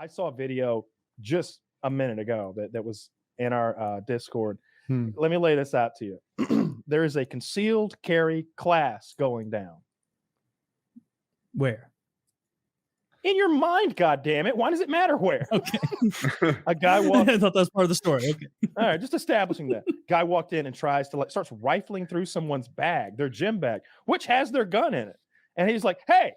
I saw a video just a minute ago that was in our Discord. Let me lay this out to you. There is a concealed carry class going down. Where? In your mind, goddammit. Why does it matter where? Okay. A guy walked. I thought that was part of the story. Okay. All right, just establishing that. Guy walked in and tries to starts rifling through someone's bag, their gym bag, which has their gun in it. And he's like, "Hey,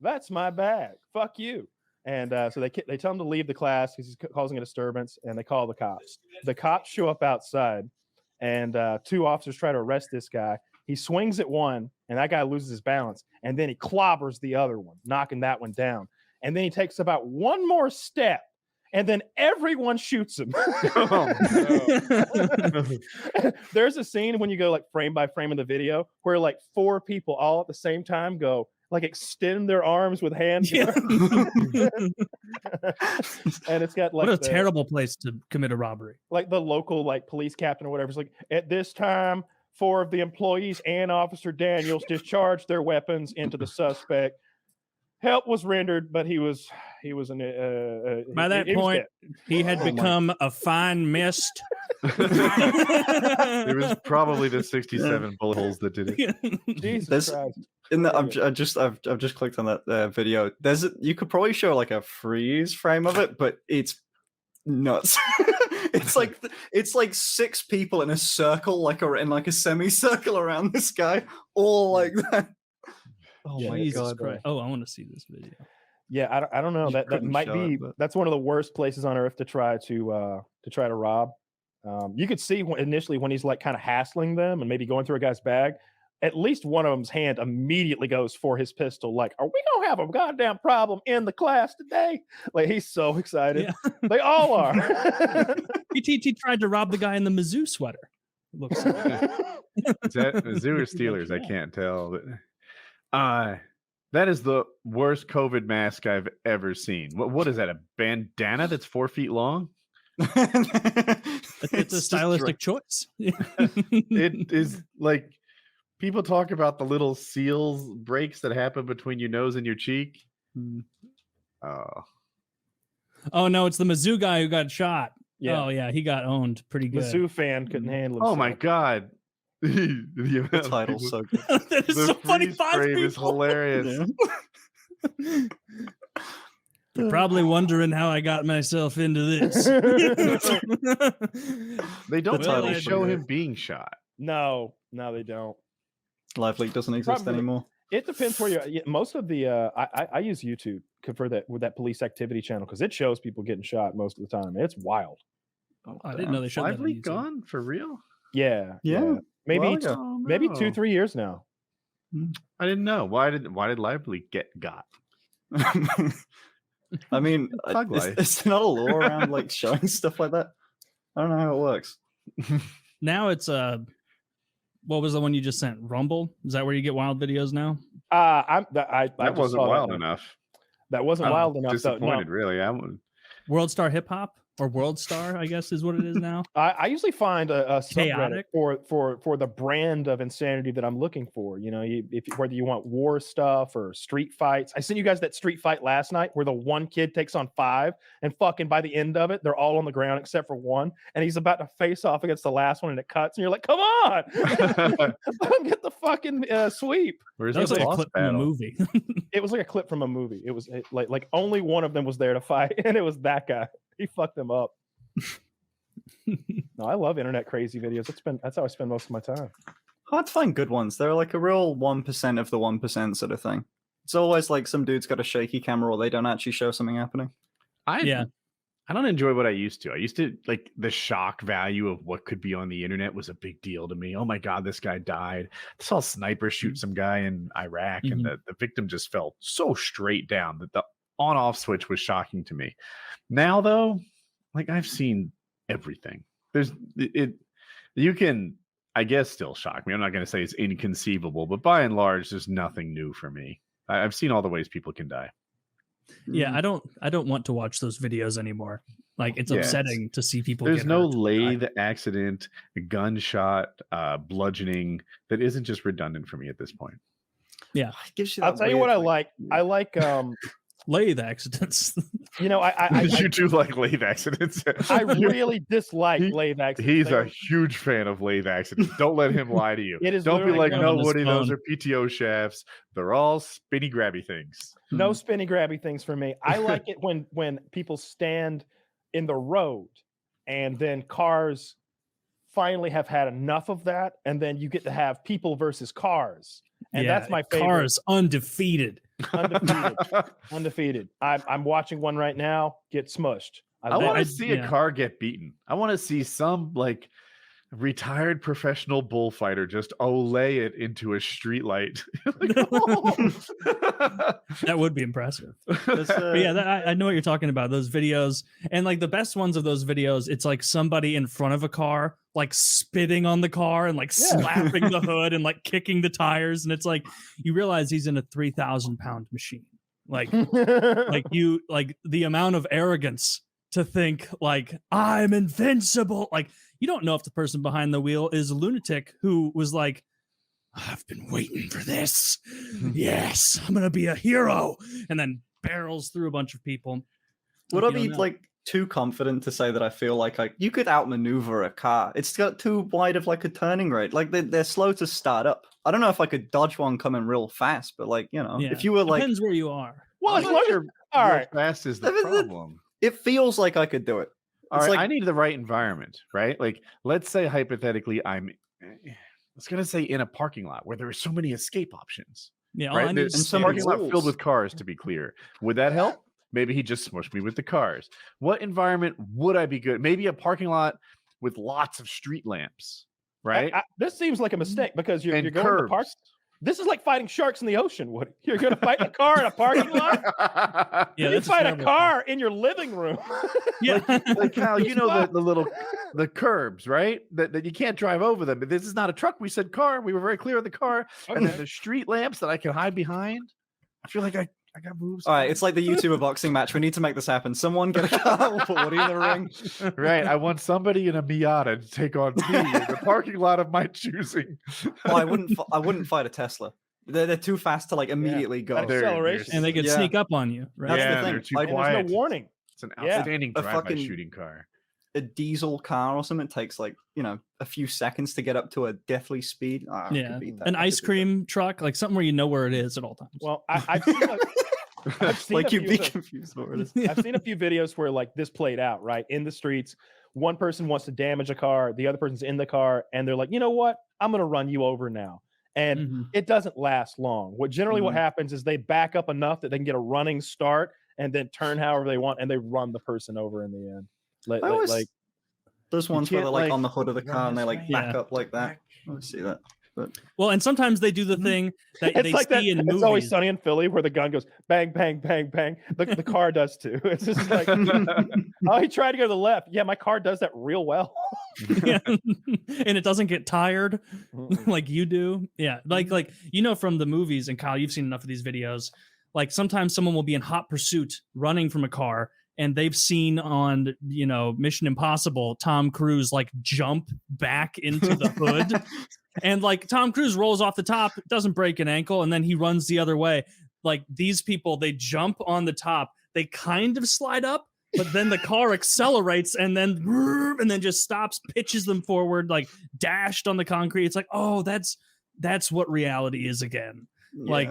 that's my bag. Fuck you." And so they tell him to leave the class because he's causing a disturbance, and they call the cops. The cops show up outside, and 2 officers try to arrest this guy. He swings at one, and that guy loses his balance, and then he clobbers the other one, knocking that one down. And then he takes about one more step, and then everyone shoots him. Oh, no. There's a scene when you go like frame by frame in the video where like 4 people all at the same time go like extend their arms with hands. Yeah. And it's got like what a terrible place to commit a robbery. Like the local like police captain or whatever. It's like, at this time, 4 of the employees and Officer Daniels discharged their weapons into the suspect. Help was rendered, but he was an by that point he had become a fine mist. It was probably the 67 bullet holes that did it. Jesus Christ. I've just clicked on that video. You could probably show like a freeze frame of it, but it's nuts. it's like 6 people in a circle, like in like a semicircle around this guy, all like that. Oh my God! Christ. Oh, I want to see this video. Yeah, I don't know. That might be. That's one of the worst places on earth to try to rob. You could see initially when he's like kind of hassling them and maybe going through a guy's bag. At least one of them's hand immediately goes for his pistol. Like, are we gonna have a goddamn problem in the class today? Like, he's so excited. Yeah. They all are. He tried to rob the guy in the Mizzou sweater. Looks like. Is that Mizzou or Steelers? I can't tell. But that is the worst COVID mask I've ever seen. What is that? A bandana that's 4 feet long? It's a stylistic choice. It is like people talk about the little seals breaks that happen between your nose and your cheek. Oh no, it's the Mizzou guy who got shot. Yeah. Oh yeah, he got owned pretty good. Mizzou fan couldn't handle himself. Oh my God. The title's so good. That is so funny. 5 people. Is hilarious. Yeah. You're probably wondering how I got myself into this. They don't really show him being shot. No, they don't. Live Leak doesn't exist anymore. It depends where you're. Most of the I use YouTube for that police activity channel because it shows people getting shot most of the time. It's wild. Oh, I didn't know they showed Live that. Leak gone for real? Yeah. Maybe 2-3 years now. I didn't know. Why did Live Leak get got? I mean, it's not a law around like showing stuff like that. I don't know how it works. Now it's what was the one you just sent? Rumble? Is that where you get wild videos now? That wasn't wild enough. That wasn't wild enough. Disappointed, really. World Star Hip Hop or World Star, I guess is what it is now. I usually find a subreddit for the brand of insanity that I'm looking for. You know, whether you want war stuff or street fights. I sent you guys that street fight last night where the one kid takes on 5 and fucking by the end of it, they're all on the ground except for one. And he's about to face off against the last one and it cuts. And you're like, come on, get the fucking sweep. Where's that was like a clip from a movie. It was like a clip from a movie. It was like only one of them was there to fight. And it was that guy. He fucked them up. No, I love internet crazy videos. That's how I spend most of my time. Hard to find good ones. They're like a real 1% of the 1% sort of thing. It's always like some dude's got a shaky camera or they don't actually show something happening. I don't enjoy what I used to. I used to like the shock value of what could be on the internet was a big deal to me. Oh my God, this guy died. I saw a sniper shoot some guy in Iraq and the victim just fell so straight down that the on-off switch was shocking to me. Now though, like I've seen everything. You can, I guess, still shock me. I'm not going to say it's inconceivable, but by and large, there's nothing new for me. I've seen all the ways people can die. Yeah, I don't want to watch those videos anymore. Like it's upsetting to see people. There's no lathe accident, gunshot, bludgeoning that isn't just redundant for me at this point. Yeah, I'll tell you what I like. I like lathe accidents. You know, you do like lathe accidents. I really dislike lathe accidents. He's a huge fan of lathe accidents. Don't let him lie to you. It is Don't be literally like, going no, on his Woody, those phone. are PTO shafts. They're all spinny grabby things. No spinny grabby things for me. I like it when people stand in the road and then cars finally have had enough of that, and then you get to have people versus cars. And that's my favorite. Cars undefeated. Undefeated. I'm watching one right now get smushed. I want to see a car get beaten. I want to see some like retired professional bullfighter just olay it into a street light. That would be impressive. But yeah, I know what you're talking about. Those videos, and like the best ones of those videos, it's like somebody in front of a car, like spitting on the car and like slapping the hood and like kicking the tires, and it's like you realize he's in a 3,000-pound machine. Like the amount of arrogance to think like I'm invincible. Like you don't know if the person behind the wheel is a lunatic who was like, I've been waiting for this. Yes, I'm gonna be a hero, and then barrels through a bunch of people. Would I be like too confident to say that I feel like you could outmaneuver a car? It's got too wide of like a turning rate. Like they're slow to start up. I don't know if I could dodge one coming real fast, but like, you know, if you were like, depends where you are. Well, as long as you're all right, fast is the problem. It feels like I could do it. All right, like, I need the right environment, right? Like, let's say hypothetically, I was gonna say in a parking lot where there are so many escape options. Yeah, right. And some parking lot filled with cars. To be clear, would that help? Maybe he just smushed me with the cars. What environment would I be good? Maybe a parking lot with lots of street lamps, right? This seems like a mistake because you're going curbs. to park. This is like fighting sharks in the ocean, Woody. You're going to fight a car in a parking lot? You fight a car in your living room. Yeah. like Kyle, you know the curbs, right? That you can't drive over them. But this is not a truck. We said car. We were very clear on the car. Okay. And then the street lamps that I can hide behind. I feel like I got moves. All right, it's like the YouTuber boxing match. We need to make this happen. Someone get a car, we'll put Woody in the ring. Right. I want somebody in a Miata to take on me in the parking lot of my choosing. I wouldn't fight a Tesla. They're too fast to like immediately go. Acceleration. And they could sneak up on you. Right? That's the thing. They're too Like, quiet. There's no warning. It's an outstanding A drive-by fucking- shooting car. A diesel car or something takes like, you know, a few seconds to get up to a deathly speed. I could beat that. An I could ice beat cream truck, like something where you know where it is at all times. Well, I've seen like you'd be confused. confused where it is. I've seen a few videos where like this played out, right? In the streets, one person wants to damage a car, the other person's in the car, and they're like, you know what? I'm gonna run you over now. And it doesn't last long. What happens is they back up enough that they can get a running start and then turn however they want, and they run the person over in the end. Like those ones where they're like on the hood of the run car and they this like way. back up like that. I see that. But Well, and sometimes they do the thing that it's they like see that. in It's movies. Always Sunny in Philly where the gun goes bang, bang, bang, bang. The car does too. It's just like, oh, he tried to go to the left. Yeah, my car does that real well. Yeah. And it doesn't get tired like you do. Yeah, like you know from the movies, and Kyle, you've seen enough of these videos. Like sometimes someone will be in hot pursuit running from a car, and they've seen on, you know, Mission Impossible, Tom Cruise like jump back into the hood. And like Tom Cruise rolls off the top, doesn't break an ankle, and then he runs the other way. Like these people, they jump on the top, they kind of slide up, but then the car accelerates and then just stops, pitches them forward, like dashed on the concrete. It's like, oh, that's what reality is again. Like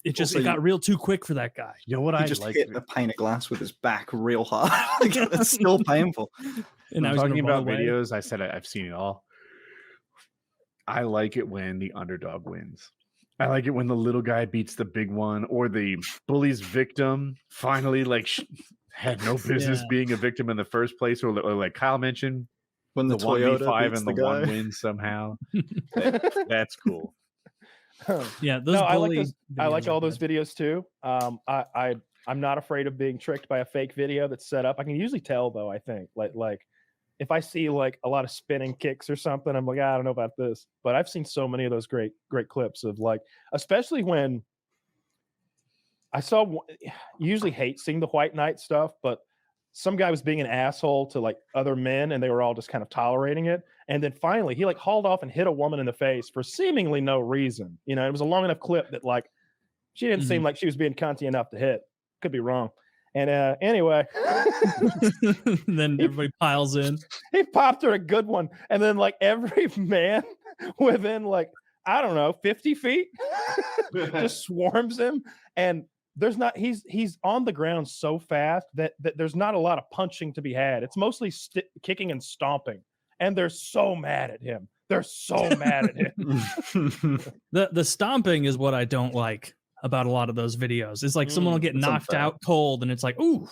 it just it got real too quick for that guy. You know what he I just like? hit a pane of glass with his back real hard. Like, it's still painful. And I'm I was talking about away. videos. I said I've seen it all. I like it when the underdog wins. I like it when the little guy beats the big one, or the bully's victim finally like had no business being a victim in the first place, or like Kyle mentioned, When the Toyota 1v5 beats and the the one guy. wins somehow. That's cool. Yeah, those No, I like bully those. I like videos are all those good. videos too. I'm not afraid of being tricked by a fake video that's set up. I can usually tell though. I think like if I see like a lot of spinning kicks or something, I'm like, I don't know about this. But I've seen so many of those great clips of like, especially when I saw. Usually hate seeing the White Knight stuff, but some guy was being an asshole to like other men, and they were all just kind of tolerating it. And then finally, he like hauled off and hit a woman in the face for seemingly no reason. You know, it was a long enough clip that like she didn't seem like she was being cunty enough to hit. Could be wrong. And anyway, Then everybody piles in. he popped her a good one, and then like every man within like I don't know 50 feet just swarms him, and there's not he's on the ground so fast that there's not a lot of punching to be had. It's mostly kicking and stomping, and they're so mad at him. They're so mad at him. The stomping is what I don't like about a lot of those videos. It's like someone will get that's knocked unfair. out cold, and it's like, ooh,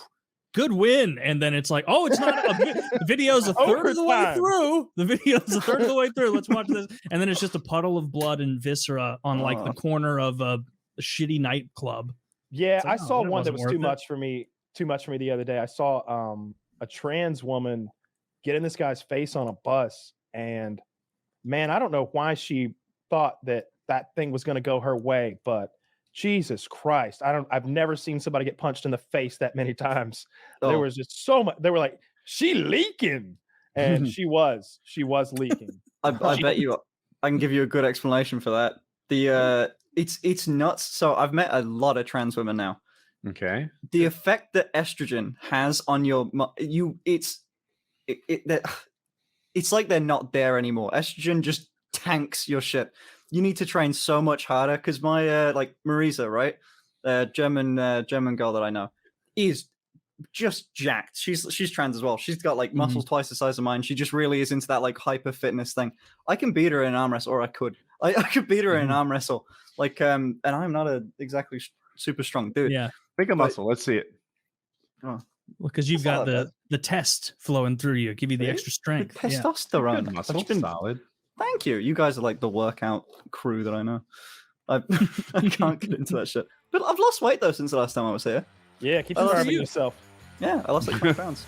good win, and then it's like, oh, it's not the video's a third of the way Overtime. through. The video's a third of the way through. Let's watch this, and then it's just a puddle of blood and viscera on like the corner of a shitty nightclub. Yeah, It's like, I oh, saw that one that wasn't was worth too it. much for me. Too much for me the other day. I saw a trans woman get in this guy's face on a bus, and man, I don't know why she thought that thing was going to go her way, but Jesus Christ, I've never seen somebody get punched in the face that many times. There was just so much. They were like, she leaking, and she was leaking. I bet you I can give you a good explanation for that. The it's nuts. So I've met a lot of trans women now. Okay. The effect that estrogen has on it's like they're not there anymore. Estrogen just tanks your shit. You need to train so much harder because my like Marisa, right, German girl that I know, is just jacked. She's trans as well. She's got like muscles twice the size of mine. She just really is into that like hyper fitness thing. I can beat her in an arm wrestle, or I could beat her in an arm wrestle. Like and I'm not exactly super strong dude. Yeah, Make a muscle. Let's see it. well, because you've That's got not bad. the test flowing through you, give you the See? extra strength. The Yeah. testosterone. Good muscle. I've been- Solid. Thank you. You guys are like the workout crew that I know. I can't get into that shit. But I've lost weight though since the last time I was here. Yeah, keep Oh, that's starving you. yourself. Yeah, I lost like 20 pounds.